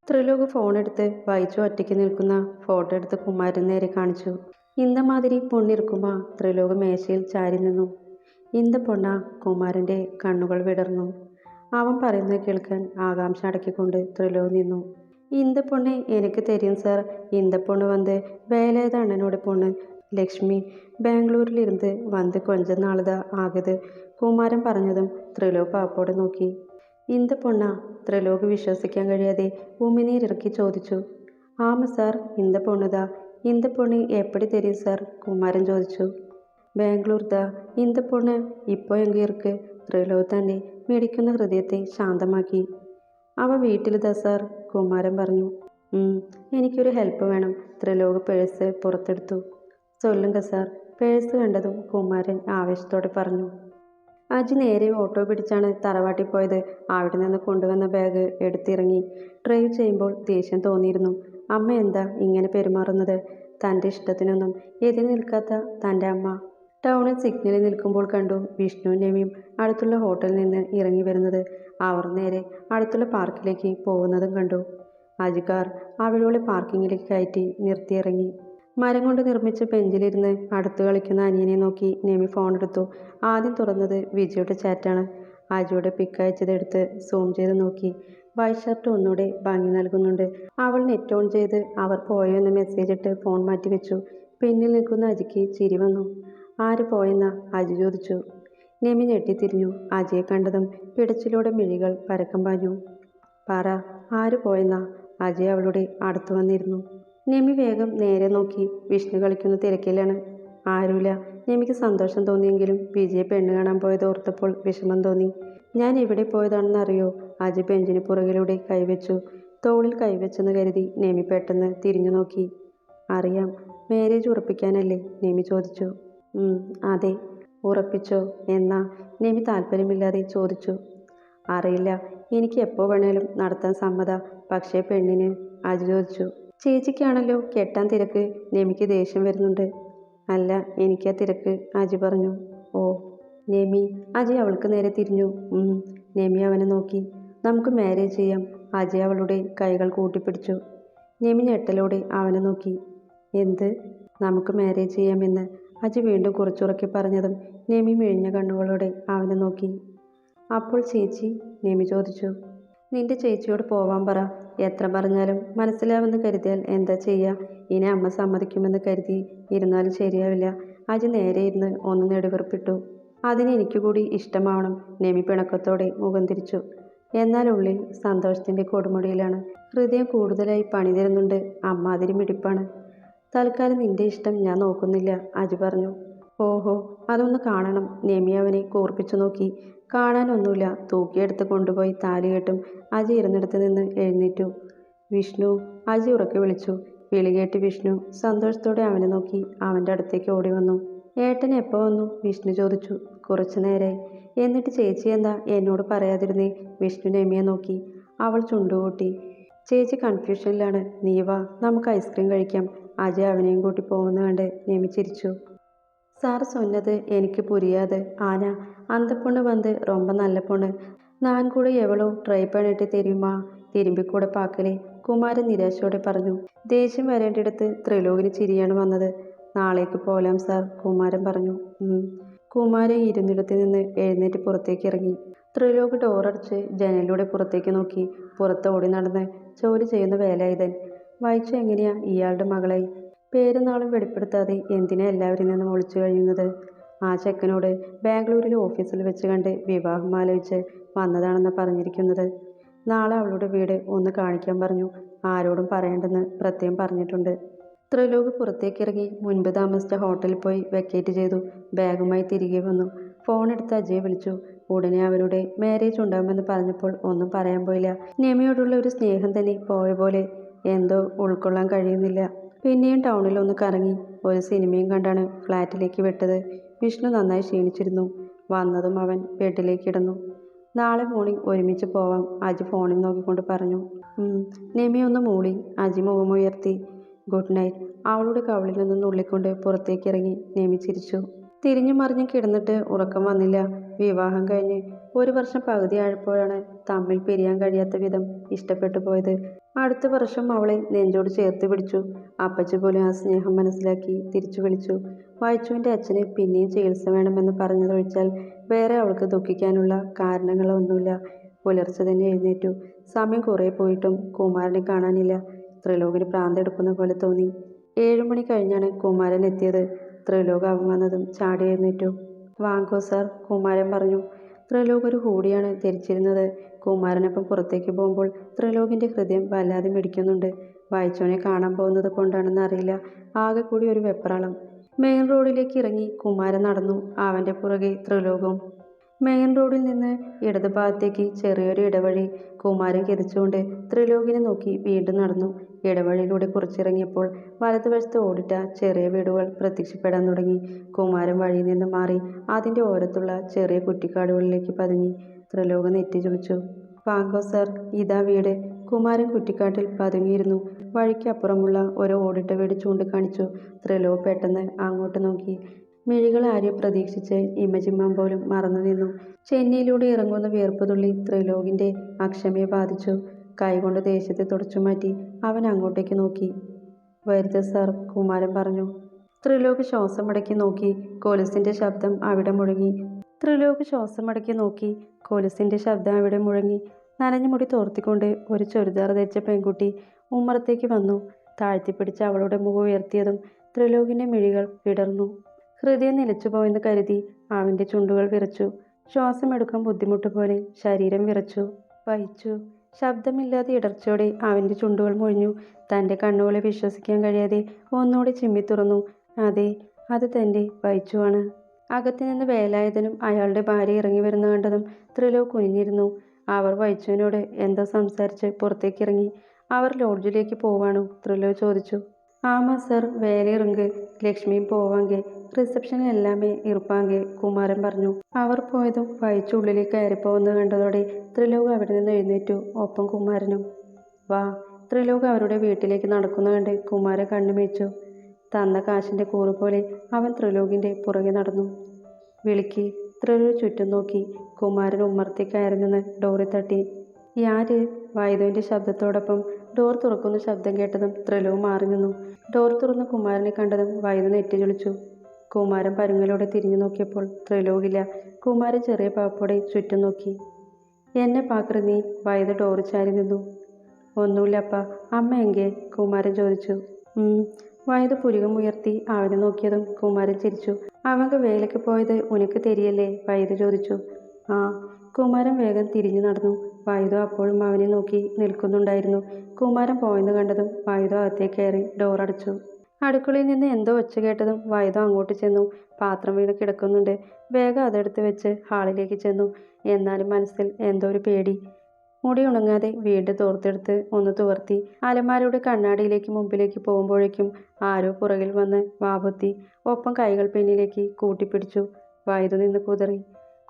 ത്രിലോക് ഫോണെടുത്ത് വായിച്ചു ഒറ്റയ്ക്ക് നിൽക്കുന്ന ഫോട്ടോ എടുത്ത് കുമാരൻ നേരെ കാണിച്ചു. ഇന്ത മാതിരി പൊണ്ണിരിക്കുമാ. ത്രിലോക് മേശയിൽ ചാരി നിന്നു. ഇന്ത പൊണ്ണ. കുമാരൻ്റെ കണ്ണുകൾ വിടർന്നു. അവൻ പറയുന്നത് കേൾക്കാൻ ആകാംക്ഷ അടക്കിക്കൊണ്ട് ത്രിലോക് നിന്നു. ഇന്ത പൊണ്ണ് എനിക്ക് തരും സാർ. ഇന്ത പൊണ്ണ് വന്ന് വേലയത് അണ്ണനോട് പൊണ്ണ് ലക്ഷ്മി ബാംഗ്ലൂരിലിരുന്ന് വന്ന് കൊഞ്ച നാളുതാ ആകത്. കുമാരൻ പറഞ്ഞതും ത്രിലോക് പാപ്പോടെ നോക്കി. ഇന്ത പൊണ്ണ. ത്രിലോക് വിശ്വസിക്കാൻ കഴിയാതെ ഉമിനീരിറക്കി ചോദിച്ചു. ആമ സാർ, ഇന്ത പൊണ്ണുതാ. ഇന്ത പൊണ്ണ് എപ്പടി തരും സാർ? കുമാരൻ ചോദിച്ചു. ബാംഗ്ലൂർ ദാ ഇന്ത പൊണ്ണ് ഇപ്പോൾ എങ്കിർക്ക്. ത്രിലോക് തൻ്റെ മിടിക്കുന്ന ഹൃദയത്തെ ശാന്തമാക്കി. അവ വീട്ടിലിതാ സാർ, കുമാരൻ പറഞ്ഞു. എനിക്കൊരു ഹെൽപ്പ് വേണം. ത്രിലോക് പേഴ്സ് പുറത്തെടുത്തു. സൊല്ലുങ്ക സാർ. പേഴ്സ് കണ്ടതും കുമാരൻ ആവേശത്തോടെ പറഞ്ഞു. അജി നേരെ ഓട്ടോ പിടിച്ചാണ് തറവാട്ടിൽ പോയത്. അവിടെ നിന്ന് കൊണ്ടുവന്ന ബാഗ് എടുത്തിറങ്ങി. ഡ്രൈവ് ചെയ്യുമ്പോൾ ദേഷ്യം തോന്നിയിരുന്നു. അമ്മ എന്താ ഇങ്ങനെ പെരുമാറുന്നത്? തൻ്റെ ഇഷ്ടത്തിനൊന്നും എതിര് നിൽക്കാത്ത തൻ്റെ അമ്മ. ടൗണിൽ സിഗ്നലിൽ നിൽക്കുമ്പോൾ കണ്ടു വിഷ്ണു നെമിയും അടുത്തുള്ള ഹോട്ടലിൽ നിന്ന് ഇറങ്ങി വരുന്നത്. അവർ നേരെ അടുത്തുള്ള പാർക്കിലേക്ക് പോകുന്നതും കണ്ടു. അജി കാർ അവളുടെ പാർക്കിങ്ങിലേക്ക് കയറ്റി നിർത്തിയിറങ്ങി. മരം കൊണ്ട് നിർമ്മിച്ച ബെഞ്ചിലിരുന്ന് അടുത്ത് കളിക്കുന്ന അനിയനെ നോക്കി നെമി ഫോണെടുത്തു. ആദ്യം തുറന്നത് വിജയുടെ ചാറ്റാണ്. അജിയുടെ പിക്ക് അയച്ചതെടുത്ത് സൂം ചെയ്ത് നോക്കി. വൈറ്റ് ഷർട്ട് ഒന്നുകൂടെ ഭംഗി നൽകുന്നുണ്ട്. അവൾ നെറ്റ് ഓൺ ചെയ്ത് അവർ പോയോ എന്ന് മെസ്സേജ് ഇട്ട് ഫോൺ മാറ്റിവെച്ചു. പിന്നിൽ നിൽക്കുന്ന അജിക്ക് ചിരി വന്നു. ആര് പോയെന്നാ അജി ചോദിച്ചു. നെമി ഞെട്ടിത്തിരിഞ്ഞു. അജിയെ കണ്ടതും പിടച്ചിലൂടെ മിഴികൾ പരക്കം പാഞ്ഞു. പറ, ആര് പോയെന്നാ? അജി അവളുടെ അടുത്ത് വന്നിരുന്നു. നെമി വേഗം നേരെ നോക്കി. വിഷ്ണു കളിക്കുന്ന തിരക്കിലാണ്. ആരുമില്ല. നെമിക്ക് സന്തോഷം തോന്നിയെങ്കിലും വിജയെ പെണ്ണ് കാണാൻ പോയത് ഓർത്തപ്പോൾ വിഷമം തോന്നി. ഞാൻ എവിടെ പോയതാണെന്ന് അറിയോ? അജി ബെഞ്ചിന് പുറകിലൂടെ കൈവച്ചു. തോളിൽ കൈവച്ചെന്ന് കരുതി നെമി പെട്ടെന്ന് തിരിഞ്ഞു നോക്കി. അറിയാം. മാരേജ് ഉറപ്പിക്കാനല്ലേ? നെമി ചോദിച്ചു. അതെ. ഉറപ്പിച്ചോ? എന്നാ? നെമി താല്പര്യമില്ലാതെ ചോദിച്ചു. അറിയില്ല. എനിക്ക് എപ്പോൾ വേണേലും നടത്താൻ സമ്മത. പക്ഷേ പെണ്ണിന്? അജി ചോദിച്ചു. ചേച്ചിക്കാണല്ലോ കെട്ടാൻ തിരക്ക്. നെമിക്ക് ദേഷ്യം വരുന്നുണ്ട്. അല്ല, എനിക്കാ തിരക്ക്, അജി പറഞ്ഞു. ഓ. നെമി. അജി അവൾക്ക് നേരെ തിരിഞ്ഞു. നെമി അവനെ നോക്കി. നമുക്ക് മാരേജ് ചെയ്യാം. അജി അവളുടെ കൈകൾ കൂട്ടിപ്പിടിച്ചു. നെമി ഞെട്ടലോടെ അവനെ നോക്കി. എന്ത്? നമുക്ക് മാരേജ് ചെയ്യാമെന്ന് അജി വീണ്ടും കുറച്ചുറക്കി പറഞ്ഞതും നെമി മിഴിഞ്ഞ കണ്ണുകളോടെ അവനെ നോക്കി. അപ്പോൾ ചേച്ചി? നെമി ചോദിച്ചു. നിന്റെ ചേച്ചിയോട് പോവാൻ പറ. എത്ര പറഞ്ഞാലും മനസ്സിലാവുമെന്ന് കരുതിയാൽ എന്താ ചെയ്യുക? ഇനി അമ്മ സമ്മതിക്കുമെന്ന് കരുതി ഇരുന്നാലും ശരിയാവില്ല. അജി നേരെ ഇരുന്ന് ഒന്ന് നെടുവീർപ്പിട്ടു. അതിന് എനിക്ക് കൂടി ഇഷ്ടമാവണം. നെമി പിണക്കത്തോടെ മുഖം തിരിച്ചു. എന്നാൽ ഉള്ളിൽ സന്തോഷത്തിൻ്റെ കൊടുമുടിയിലാണ്. ഹൃദയം കൂടുതലായി പണി തരുന്നുണ്ട്. അമ്മാതിരി മിടിപ്പാണ്. തൽക്കാലം നിന്റെ ഇഷ്ടം ഞാൻ നോക്കുന്നില്ല, അജി പറഞ്ഞു. ഓഹോ, അതൊന്ന് കാണണം. നെമി അവനെ കൂർപ്പിച്ചു നോക്കി. കാണാനൊന്നുമില്ല. തൂക്കിയെടുത്ത് കൊണ്ടുപോയി താലി കെട്ടും. അജി ഇരുന്നിടത്ത് നിന്ന് എഴുന്നേറ്റു. വിഷ്ണു. അജി ഉറക്കെ വിളിച്ചു. വിളി കേട്ട് വിഷ്ണു സന്തോഷത്തോടെ അവനെ നോക്കി അവൻ്റെ അടുത്തേക്ക് ഓടി വന്നു. ഏട്ടൻ എപ്പോൾ വന്നു? വിഷ്ണു ചോദിച്ചു. കുറച്ചു നേരമായി. എന്നിട്ട് ചേച്ചി എന്താ എന്നോട് പറയാതിരുന്നേ? വിഷ്ണു നെമിയെ നോക്കി. അവൾ ചുണ്ടുകൂട്ടി. ചേച്ചി കൺഫ്യൂഷനിലാണ്. നീ വാ, നമുക്ക് ഐസ്ക്രീം കഴിക്കാം. അജി അവനെയും കൂട്ടി പോകുന്ന കണ്ട് നെമി ചിരിച്ചു. സാർ சொன்னது എനിക്ക് പുരിയാതെ. ആന அந்த பொண்ணு வந்து ரொம்ப நல்ல பொண்ணு. நான் கூட எவ்வளோ ட்ரை பண்ணிட்டு தெரியுமா? തിരുമ്പിക്കൂടെ പാക്കലേ. കുമാരൻ നിരാശയോടെ പറഞ്ഞു. ദേഷ്യം വരേണ്ടിടത്ത് ത്രിലോകിന് ചിരിയാണ് വന്നത്. നാളേക്ക് പോലാം സാർ, കുമാരൻ പറഞ്ഞു. കുമാരൻ ഇരുന്നിടത്ത് നിന്ന് എഴുന്നേറ്റ് പുറത്തേക്ക് ഇറങ്ങി. ത്രിലോക് ഡോറടച്ച് ജനലിലൂടെ പുറത്തേക്ക് നോക്കി. പുറത്ത് ഓടി നടന്ന് ജോലി ചെയ്യുന്ന വേലായുധൻ. വായിച്ചു എങ്ങനെയാ ഇയാളുടെ മകളായി? പേരും നാളും വെളിപ്പെടുത്താതെ എന്തിനാ എല്ലാവരിൽ നിന്നും ഒളിച്ചു കഴിയുന്നത്? ആ ചെക്കനോട് ബാംഗ്ലൂരിലെ ഓഫീസിൽ വെച്ച് കണ്ട് വിവാഹം ആലോചിച്ച് വന്നതാണെന്ന് പറഞ്ഞിരിക്കുന്നത്. നാളെ അവളുടെ വീട് ഒന്ന് കാണിക്കാൻ പറഞ്ഞു. ആരോടും പറയേണ്ടെന്ന് പ്രത്യേകം പറഞ്ഞിട്ടുണ്ട്. ത്രിലോക് പുറത്തേക്കിറങ്ങി മുൻപ് താമസിച്ച ഹോട്ടലിൽ പോയി വെക്കേറ്റ് ചെയ്തു. ബാഗുമായി തിരികെ വന്നു. ഫോൺ എടുത്ത് അജയെ വിളിച്ചു. ഉടനെ അവരുടെ മാരേജ് ഉണ്ടാകുമെന്ന് പറഞ്ഞപ്പോൾ ഒന്നും പറയാൻ പോയില്ല. നെമിയോടുള്ള ഒരു സ്നേഹം തന്നെ പോയ പോലെ. എന്തോ ഉൾക്കൊള്ളാൻ കഴിയുന്നില്ല. പിന്നെയും ടൗണിൽ ഒന്ന് കറങ്ങി. ഒരു സിനിമയും കണ്ടാണ് ഫ്ലാറ്റിലേക്ക് വിട്ടത്. വിഷ്ണു നന്നായി ക്ഷീണിച്ചിരുന്നു. വന്നതും അവൻ ബെഡിലേക്ക് കിടന്നു. നാളെ മോർണിംഗ് ഒരുമിച്ച് പോവാം, അജി ഫോണിൽ നോക്കിക്കൊണ്ട് പറഞ്ഞു. നെമി ഒന്ന് മൂളി. അജി മുഖമുയർത്തി. Good night. അവളുടെ കവിളിൽ നിന്ന് നുള്ളിക്കൊണ്ട് പുറത്തേക്ക് ഇറങ്ങി. നെമി ചിരിച്ചു. തിരിഞ്ഞു മറിഞ്ഞ് കിടന്നിട്ട് ഉറക്കം വന്നില്ല. വിവാഹം കഴിഞ്ഞ് ഒരു വർഷം പകുതിയായപ്പോഴാണ് തമ്മിൽ പിരിയാൻ കഴിയാത്ത വിധം ഇഷ്ടപ്പെട്ടു പോയത്. അടുത്ത വർഷം അവളെ നെഞ്ചോട് ചേർത്ത് പിടിച്ചു. അപ്പച്ചി പോലും ആ സ്നേഹം മനസ്സിലാക്കി തിരിച്ചു വിളിച്ചു. വൈച്ചുവിൻ്റെ അച്ഛന് പിന്നെയും ചികിത്സ വേണമെന്ന് പറഞ്ഞതൊഴിച്ചാൽ വേറെ അവൾക്ക് ദുഃഖിക്കാനുള്ള കാരണങ്ങളൊന്നുമില്ല. പുലർച്ചെ തന്നെ എഴുന്നേറ്റു. സമയം കുറേ പോയിട്ടും കുമാരനെ കാണാനില്ല. ത്രിലോകിന് ഭ്രാന്തെടുക്കുന്ന പോലെ തോന്നി. 7 മണി കഴിഞ്ഞാണ് കുമാരൻ എത്തിയത്. ത്രിലോക് അവൻ വന്നതും ചാടി എഴുന്നേറ്റു. വാങ്കോ സാർ, കുമാരൻ പറഞ്ഞു. ത്രിലോക് ഒരു ഹൂഡിയാണ് ധരിച്ചിരുന്നത്. കുമാരനൊപ്പം പുറത്തേക്ക് പോകുമ്പോൾ ത്രിലോകിൻ്റെ ഹൃദയം വല്ലാതെ മിടിക്കുന്നുണ്ട്. വായിച്ചോനെ കാണാൻ പോകുന്നത് കൊണ്ടാണെന്ന് അറിയില്ല, ആകെ കൂടി ഒരു വെപ്രാളം. മെയിൻ റോഡിലേക്ക് ഇറങ്ങി കുമാരൻ നടന്നു. അവൻ്റെ പുറകെ ത്രിലോകും. മെയിൻ റോഡിൽ നിന്ന് ഇടത് ഭാഗത്തേക്ക് ചെറിയൊരു ഇടവഴി. കുമാരൻ കിതച്ചുകൊണ്ട് ത്രിലോകിനെ നോക്കി വീണ്ടും നടന്നു. ഇടവഴിയിലൂടെ കുറച്ചിറങ്ങിയപ്പോൾ വലതുവശത്ത് ഓടിട്ട ചെറിയ വീടുകൾ പ്രത്യക്ഷപ്പെടാൻ തുടങ്ങി. കുമാരൻ വഴിയിൽ നിന്ന് മാറി അതിൻ്റെ ഓരത്തുള്ള ചെറിയ കുറ്റിക്കാടുകളിലേക്ക് പതുങ്ങി. ത്രിലോക് നെറ്റി ചുളിച്ചു. വാങ്കോ സാർ, ഇതാ വീട്. കുമാരൻ കുറ്റിക്കാട്ടിൽ പതുങ്ങിയിരുന്നു. വഴിക്ക് അപ്പുറമുള്ള ഒരു ഓടിട്ട വീട് ചൂണ്ടിക്കാണിച്ചു. ത്രിലോക് പെട്ടെന്ന് അങ്ങോട്ട് നോക്കി. മിഴികൾ ആരെയും പ്രതീക്ഷിച്ച് ഇമജിമ്മാൻ പോലും മറന്നു നിന്നു. ചെന്നിയിലൂടെ ഇറങ്ങുന്ന വിയർപ്പുതുള്ളി ത്രിലോകിൻ്റെ അക്ഷമയെ ബാധിച്ചു. കൈകൊണ്ട് ദേഷ്യത്തെ തുടച്ചു മാറ്റി അവൻ അങ്ങോട്ടേക്ക് നോക്കി. വരുത് സാർ, കുമാരൻ പറഞ്ഞു. ത്രിലോക് ശ്വാസമടക്കി നോക്കി. കൊലുസിൻ്റെ ശബ്ദം അവിടെ മുഴങ്ങി. നനഞ്ഞ മുടി തോർത്തിക്കൊണ്ട് ഒരു ചുരിദാർ ധരിച്ച പെൺകുട്ടി ഉമ്മറത്തേക്ക് വന്നു. താഴ്ത്തിപ്പിടിച്ച് അവളുടെ മുഖം ഉയർത്തിയതും ത്രിലോകിൻ്റെ മിഴികൾ വിടർന്നു. ഹൃദയം നിലച്ചുപോയെന്ന് കരുതി അവൻ്റെ ചുണ്ടുകൾ വിറച്ചു. ശ്വാസമെടുക്കാൻ ബുദ്ധിമുട്ട് പോലെ ശരീരം വിറച്ചു. വഹിച്ചു. ശബ്ദമില്ലാതെ ഇടർച്ചയോടെ അവൻ്റെ ചുണ്ടുകൾ മൊഴിഞ്ഞു. തൻ്റെ കണ്ണുകളെ വിശ്വസിക്കാൻ കഴിയാതെ ഒന്നുകൂടി ചിമ്മി തുറന്നു. അതെ, അത് തൻ്റെ വഹിച്ചുവാണ്. അകത്തുനിന്ന് വേലായുധനും അയാളുടെ ഭാര്യ ഇറങ്ങി വരുന്ന കണ്ടതും ത്രിലോക് കുനിഞ്ഞിരുന്നു. അവർ വൈച്ചുവിനോട് എന്തോ സംസാരിച്ച് പുറത്തേക്കിറങ്ങി. അവർ ലോഡ്ജിലേക്ക് പോവാണോ? ത്രിലോക് ചോദിച്ചു. ആമാ സർ, വേല ഇറങ്ങ്. ലക്ഷ്മിയും പോവാങ്കെ. റിസപ്ഷനിൽ എല്ലാമേ ഇറുപ്പാങ്കെ, കുമാരൻ പറഞ്ഞു. അവർ പോയതും വൈച്ചു ഉള്ളിലേക്ക് കയറിപ്പോകുന്നത് കണ്ടതോടെ ത്രിലോക് അവിടെ നിന്ന് എഴുന്നേറ്റു. ഒപ്പം കുമാരനും. വാ. ത്രിലോക് അവരുടെ വീട്ടിലേക്ക് നടക്കുന്ന കണ്ട് കുമാരൻ കണ്ണുമിഴിച്ചു. തന്ന കാശിൻ്റെ കൂറ് പോലെ അവൻ ത്രിലോകിൻ്റെ പുറകെ നടന്നു. വിളിക്ക്. ത്രിലോക് ചുറ്റും നോക്കി. കുമാരൻ ഉമ്മറത്തേക്ക് കയറി നിന്ന് ഡോറിൽ തട്ടി. യാര്? വൈദുവിൻ്റെ ശബ്ദത്തോടൊപ്പം ഡോർ തുറക്കുന്ന ശബ്ദം കേട്ടതും ത്രിലോക് മാറി നിന്നു. ഡോർ തുറന്ന് കുമാരനെ കണ്ടതും വൈദു നെറ്റി ചുളിച്ചു. കുമാരൻ പരുങ്ങലോടെ തിരിഞ്ഞു നോക്കിയപ്പോൾ ത്രിലോകില്ല. കുമാരൻ ചെറിയ പാപ്പോടെ ചുറ്റും നോക്കി. എന്നെ പാക്കറ് നീ? വൈദു ഡോറ് ചാരി നിന്നു. ഒന്നുമില്ലപ്പ. അമ്മ എങ്കേ? കുമാരൻ ചോദിച്ചു. വൈദു പുരികം ഉയർത്തി അവനെ നോക്കിയതും കുമാരൻ ചിരിച്ചു. അവങ്ക വേലയ്ക്ക് പോയത് ഉനക്ക് തെരിയല്ലേ? വൈദു ചോദിച്ചു. ആ. കുമാരൻ വേഗം തിരിഞ്ഞു നടന്നു. വൈദു അപ്പോഴും അവനെ നോക്കി നിൽക്കുന്നുണ്ടായിരുന്നു. കുമാരൻ പോയെന്ന് കണ്ടതും വൈദു അകത്തേക്ക് കയറി ഡോറടച്ചു. അടുക്കളയിൽ നിന്ന് എന്തോ ഒച്ച കേട്ടതും വൈദു അങ്ങോട്ട് ചെന്നു. പാത്രം വീണ് കിടക്കുന്നുണ്ട്. വേഗം അതെടുത്ത് വെച്ച് ഹാളിലേക്ക് ചെന്നു. എന്നാലും മനസ്സിൽ എന്തോ ഒരു പേടി. മുടി ഉണങ്ങാതെ വീണ്ടും തോർത്തെടുത്ത് ഒന്ന് തുവർത്തി. അലമാരയുടെ കണ്ണാടിയിലേക്ക് മുമ്പിലേക്ക് പോകുമ്പോഴേക്കും ആരോ പുറകിൽ വന്ന് വാപൊത്തി. ഒപ്പം കൈകൾ പിന്നിലേക്ക് കൂട്ടിപ്പിടിച്ചു. വൈദു നിന്ന്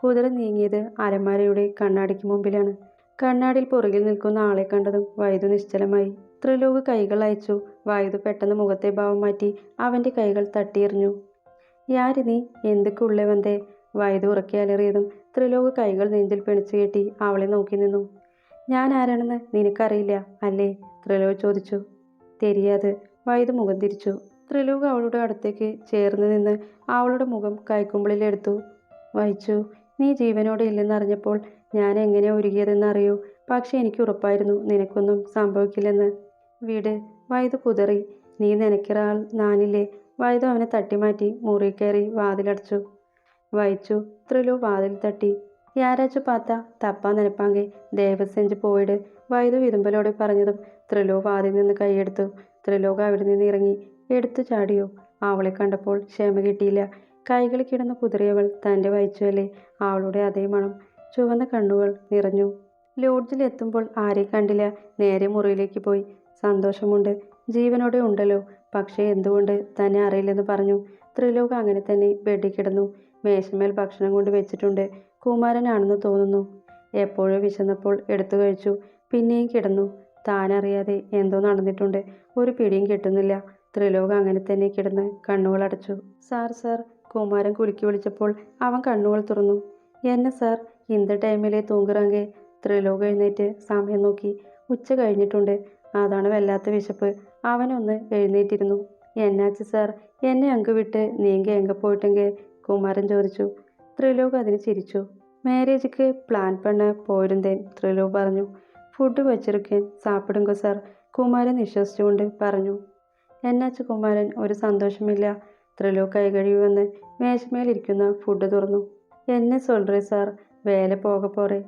കുതിറി നീങ്ങിയത് അലമാരയുടെ കണ്ണാടിക്ക് മുമ്പിലാണ്. കണ്ണാടിയിൽ പുറകിൽ നിൽക്കുന്ന ആളെ കണ്ടതും വൈദു നിശ്ചലമായി. ത്രിലോക് കൈകൾ അയച്ചു. വൈദു പെട്ടെന്ന് മുഖത്തെ ഭാവം മാറ്റി അവൻ്റെ കൈകൾ തട്ടിയെറിഞ്ഞു. യാര് നീ? എന്തൊക്കെ ഉള്ളേ വന്തേ? വൈദു ഉറക്കി അലറിയതും ത്രിലോക് കൈകൾ നെഞ്ചിൽ പിണിച്ചു കെട്ടി അവളെ നോക്കി നിന്നു. ഞാൻ ആരാണെന്ന് നിനക്കറിയില്ല അല്ലേ? ത്രിലോക് ചോദിച്ചു. തെരിയാത്. വൈദു മുഖം തിരിച്ചു. ത്രിലോക് അവളുടെ അടുത്തേക്ക് ചേർന്ന് നിന്ന് അവളുടെ മുഖം കൈക്കുമ്പിളിലെടുത്തു. വൈച്ചു, നീ ജീവനോടെ ഇല്ലെന്നറിഞ്ഞപ്പോൾ ഞാൻ എങ്ങനെയാ ഒരുങ്ങിയതെന്ന് അറിയൂ. പക്ഷെ എനിക്ക് ഉറപ്പായിരുന്നു നിനക്കൊന്നും സംഭവിക്കില്ലെന്ന്. വീട്. വൈദു കുതറി. നീ നനയ്ക്കൊരാൾ നാനില്ലേ? വൈദു അവനെ തട്ടിമാറ്റി മുറി കയറി വാതിലടച്ചു. വൈച്ചു. ത്രിലോക് വാതിൽ തട്ടി. യാരാച്ചു പാത്ത തപ്പാ നനപ്പാങ്കെ ദയവ് സെഞ്ച് പോയിട്, വൈദു വിതുമ്പലോടെ പറഞ്ഞതും ത്രിലോക് വാതിൽ നിന്ന് കൈയെടുത്തു. ത്രിലോക് അവിടെ നിന്ന് ഇറങ്ങി. എടുത്തു ചാടിയോ? അവളെ കണ്ടപ്പോൾ ക്ഷമ കിട്ടിയില്ല. കൈകളിൽ കിടന്ന് കുതിറിയവൾ തൻ്റെ വൈച്ചുവല്ലേ? അവളുടെ അതേ മണം. ചുവന്ന കണ്ണുകൾ നിറഞ്ഞു. ലോഡ്ജിൽ എത്തുമ്പോൾ ആരെയും കണ്ടില്ല. നേരെ മുറിയിലേക്ക് പോയി. സന്തോഷമുണ്ട്, ജീവനോടെ ഉണ്ടല്ലോ. പക്ഷേ എന്തുകൊണ്ട് തന്നെ അറിയില്ലെന്ന് പറഞ്ഞു. ത്രിലോക് അങ്ങനെ തന്നെ ബെഡിൽ കിടന്നു. മേശമേൽ ഭക്ഷണം കൊണ്ട് വെച്ചിട്ടുണ്ട്. കുമാരനാണെന്ന് തോന്നുന്നു. എപ്പോഴോ വിശന്നപ്പോൾ എടുത്തു കഴിച്ചു. പിന്നെയും കിടന്നു. താനറിയാതെ എന്തോ നടന്നിട്ടുണ്ട്. ഒരു പിടിയും കിട്ടുന്നില്ല. ത്രിലോക് അങ്ങനെ തന്നെ കിടന്ന് കണ്ണുകൾ അടച്ചു. സാർ സാർ, കുമാരൻ കുലുക്കി വിളിച്ചപ്പോൾ അവൻ കണ്ണുകൾ തുറന്നു. എന്നെ സാർ? இந்த ടൈമിലെ തൂங்குറാങ്കെ. ത്രിലോക് എഴുന്നേറ്റ് സമയം നോക്കി. ഉച്ച കഴിഞ്ഞിട്ടുണ്ട്. അതാണ് വല്ലാത്ത വിശപ്പ്. അവനൊന്ന് എഴുന്നേറ്റിരുന്നു. എന്നാച്ച് സാർ, എന്നെ അങ്ങ് വിട്ട് നീങ്ക എങ്ക പോയിട്ടെങ്കിൽ? കുമാരൻ ചോദിച്ചു. ത്രിലോക് അതിന് ചിരിച്ചു. മാരേജുക്ക് പ്ലാൻ പണ്ണ പോയിരുന്നേൻ, ത്രിലോക് പറഞ്ഞു. ഫുഡ് വച്ചിരിക്കേൻ, സാപ്പിടുങ്കോ സാർ, കുമാരൻ നിശ്വസിച്ചുകൊണ്ട് പറഞ്ഞു. എന്നാച്ച് കുമാരൻ? ഒരു സന്തോഷമില്ല. ത്രിലോക് കൈകഴുകി വന്ന് മേശമേലിരിക്കുന്ന ഫുഡ് തുറന്നു. എന്നെ സൊൽറേ സാർ, വേല പോക പോറേ.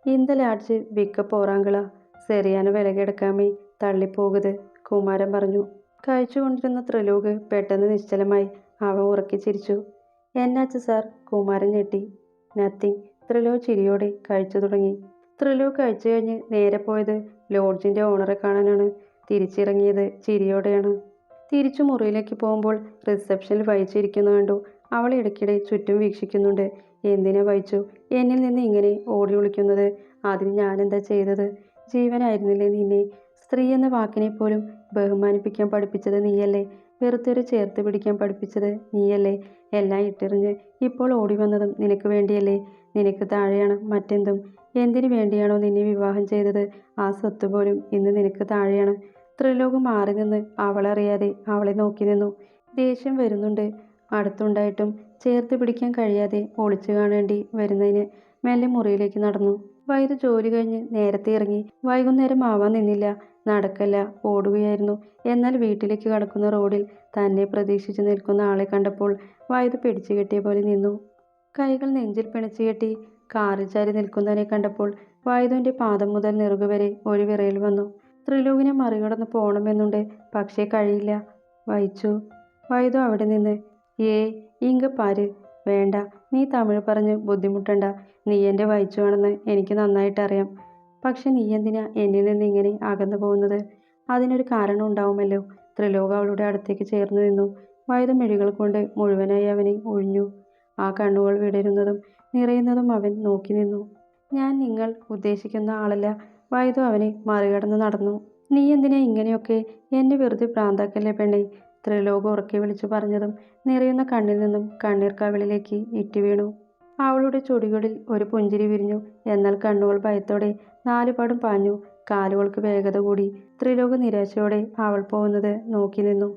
இந்த ലാഡ്ജ് വിക്ക പോറാങ്കളാ, ശരിയാന വില കിടക്കാമേ തള്ളിപ്പോകുത്, കുമാരൻ പറഞ്ഞു. കഴിച്ചുകൊണ്ടിരുന്ന ത്രിലോക് പെട്ടെന്ന് നിശ്ചലമായി. അവൻ ഉറക്കി ചിരിച്ചു. എന്നാച്ച് സാർ? കുമാരൻ ഞെട്ടി. നത്തിങ്. ത്രിലോക് ചിരിയോടെ കഴിച്ചു തുടങ്ങി. ത്രിലോക് കഴിച്ചു കഴിഞ്ഞ് നേരെ പോയത് ലോഡ്ജിന്റെ ഓണറെ കാണാനാണ്. തിരിച്ചിറങ്ങിയത് ചിരിയോടെയാണ്. തിരിച്ചു മുറിയിലേക്ക് പോകുമ്പോൾ റിസപ്ഷനിൽ വഹിച്ചിരിക്കുന്നു കണ്ടു. അവൾ ഇടയ്ക്കിടെ ചുറ്റും വീക്ഷിക്കുന്നുണ്ട്. എന്തിനാ വഹിച്ചു എന്നിൽ നിന്ന് ഇങ്ങനെ ഓടി ഒളിക്കുന്നത്? അതിന് ഞാനെന്താ ചെയ്തത്? ജീവനായിരുന്നില്ലേ നിന്നെ? സ്ത്രീ എന്ന വാക്കിനെ പോലും ബഹുമാനിപ്പിക്കാൻ പഠിപ്പിച്ചത് നീയല്ലേ? വെറുത്തൊരു ചേർത്ത് പിടിക്കാൻ പഠിപ്പിച്ചത് നീയല്ലേ? എല്ലാം ഇട്ടെറിഞ്ഞ് ഇപ്പോൾ ഓടി വന്നതും നിനക്ക് വേണ്ടിയല്ലേ? നിനക്ക് താഴെയാണ് മറ്റെന്തും. എന്തിനു വേണ്ടിയാണോ നിന്നെ വിവാഹം ചെയ്തത്, ആ സ്വത്ത് പോലും ഇന്ന് നിനക്ക് താഴെയാണ്. ത്രിലോക് മാറി നിന്ന് അവളറിയാതെ അവളെ നോക്കി നിന്നു. ദേഷ്യം വരുന്നുണ്ട്. അടുത്തുണ്ടായിട്ടും ചേർത്ത് പിടിക്കാൻ കഴിയാതെ ഒളിച്ചു കാണേണ്ടി വരുന്നതിന് മെല്ലെ മുറിയിലേക്ക് നടന്നു. വൈദു ജോലി കഴിഞ്ഞ് നേരത്തെ ഇറങ്ങി. വൈകുന്നേരം ആവാൻ നിന്നില്ല. നടക്കല്ല, ഓടുകയായിരുന്നു. എന്നാൽ വീട്ടിലേക്ക് കടക്കുന്ന റോഡിൽ തന്നെ പ്രതീക്ഷിച്ചു നിൽക്കുന്ന ആളെ കണ്ടപ്പോൾ വൈദു പിടിച്ചു കെട്ടിയ പോലെ നിന്നു. കൈകൾ നെഞ്ചിൽ പിണച്ചു കെട്ടി കാറിൽ ചാരി നിൽക്കുന്നവനെ കണ്ടപ്പോൾ വൈദുവിന്റെ പാദം മുതൽ നെറുക വരെ ഒരു വിറയൽ വന്നു. ത്രിലോകിനെ മറികടന്ന് പോകണമെന്നുണ്ട്, പക്ഷേ കഴിയില്ല. വൈദു അവിടെ നിന്ന്. ഇങ്ക പാര്. വേണ്ട, നീ തമിഴ് പറഞ്ഞ് ബുദ്ധിമുട്ടണ്ട. നീ എൻ്റെ വൈച്ചു ആണെന്ന് എനിക്ക് നന്നായിട്ട് അറിയാം. പക്ഷെ നീ എന്തിനാ എന്നിൽ നിന്ന് ഇങ്ങനെ അകന്നു പോകുന്നത്? അതിനൊരു കാരണം ഉണ്ടാവുമല്ലോ. ത്രിലോക് അവളുടെ അടുത്തേക്ക് ചേർന്ന് നിന്നു. വൈദു മിഴികൾ കൊണ്ട് മുഴുവനായി അവനെ ഒഴിഞ്ഞു. ആ കണ്ണുകൾ വിടരുന്നതും നിറയുന്നതും അവൻ നോക്കി നിന്നു. ഞാൻ നിങ്ങൾ ഉദ്ദേശിക്കുന്ന ആളല്ല. വൈദു അവനെ മറികടന്ന് നടന്നു. നീ എന്തിനാ ഇങ്ങനെയൊക്കെ? എന്നെ വെറുതെ ഭ്രാന്താക്കല്ലേ പെണ്ണെ, ത്രിലോക് ഉറക്കെ വിളിച്ചു പറഞ്ഞതും നിറയുന്ന കണ്ണിൽ നിന്നും കണ്ണീർ കവിളിലേക്ക് ഇറ്റി വീണു. അവളുടെ ചുടികളിൽ ഒരു പുഞ്ചിരി വിരിഞ്ഞു. എന്നാൽ കണ്ണുകൾ ഭയത്തോടെ നാലുപാടും പാഞ്ഞു. കാലുകൾക്ക് വേഗത കൂടി. ത്രിലോക് നിരാശയോടെ അവൾ പോകുന്നത് നോക്കി നിന്നു.